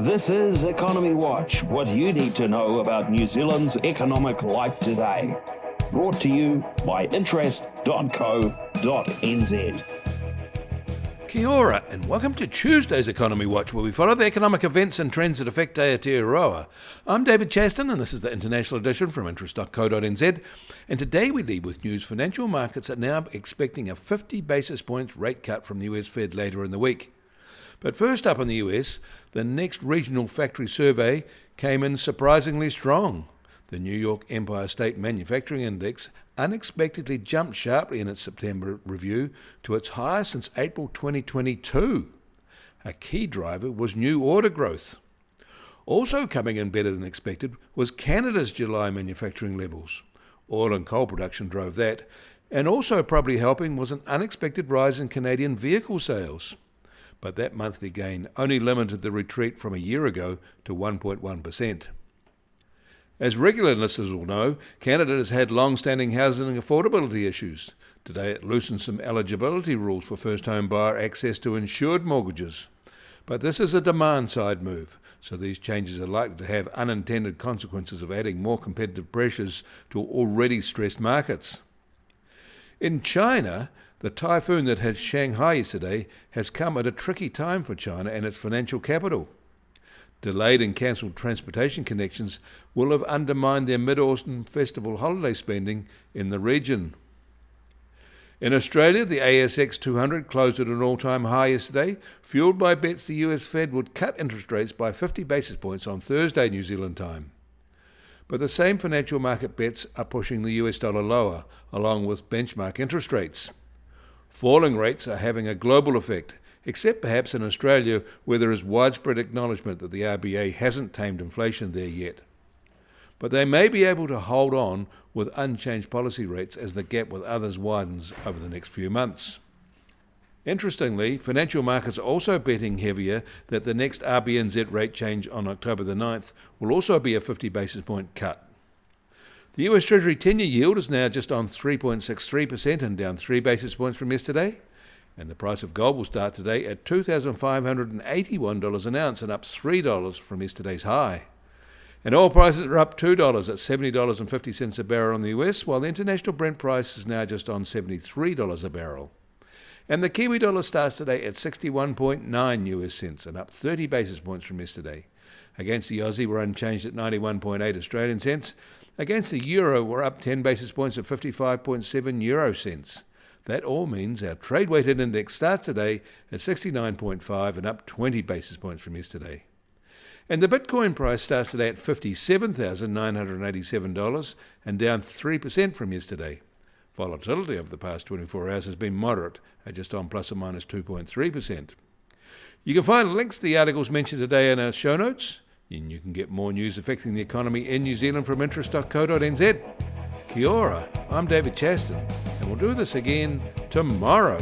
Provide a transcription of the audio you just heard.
This is Economy Watch, what you need to know about New Zealand's economic life today. Brought to you by interest.co.nz. Kia ora, and welcome to Tuesday's Economy Watch, where we follow the economic events and trends that affect Aotearoa. I'm David Chaston, and this is the international edition from interest.co.nz. And today we lead with news. Financial markets are now expecting a 50 basis points rate cut from the US Fed later in the week. But first up in the US, the next regional factory survey came in surprisingly strong. The New York Empire State Manufacturing Index unexpectedly jumped sharply in its September review to its highest since April 2022. A key driver was new order growth. Also coming in better than expected was Canada's July manufacturing levels. Oil and coal production drove that, and also probably helping was an unexpected rise in Canadian vehicle sales. But that monthly gain only limited the retreat from a year ago to 1.1%. As regular listeners will know, Canada has had long-standing housing and affordability issues. Today it loosened some eligibility rules for first-home buyer access to insured mortgages. But this is a demand-side move, so these changes are likely to have unintended consequences of adding more competitive pressures to already stressed markets. In China, the typhoon that hit Shanghai yesterday has come at a tricky time for China and its financial capital. Delayed and cancelled transportation connections will have undermined their Mid-Autumn Festival holiday spending in the region. In Australia, the ASX 200 closed at an all-time high yesterday, fueled by bets the US Fed would cut interest rates by 50 basis points on Thursday New Zealand time. But the same financial market bets are pushing the US dollar lower, along with benchmark interest rates. Falling rates are having a global effect, except perhaps in Australia, where there is widespread acknowledgement that the RBA hasn't tamed inflation there yet. But they may be able to hold on with unchanged policy rates as the gap with others widens over the next few months. Interestingly, financial markets are also betting heavier that the next RBNZ rate change on October the 9th will also be a 50 basis point cut. The US Treasury 10-year yield is now just on 3.63% and down 3 basis points from yesterday. And the price of gold will start today at $2,581 an ounce and up $3 from yesterday's high. And oil prices are up $2 at $70.50 a barrel in the US, while the international Brent price is now just on $73 a barrel. And the Kiwi dollar starts today at 61.9 US cents and up 30 basis points from yesterday. Against the Aussie, we're unchanged at 91.8 Australian cents. Against the euro, we're up 10 basis points at 55.7 euro cents. That all means our trade-weighted index starts today at 69.5 and up 20 basis points from yesterday. And the Bitcoin price starts today at $57,987 and down 3% from yesterday. Volatility over the past 24 hours has been moderate at just on plus or minus 2.3%. You can find links to the articles mentioned today in our show notes, and you can get more news affecting the economy in New Zealand from interest.co.nz. Kia ora, I'm David Chaston, and we'll do this again tomorrow.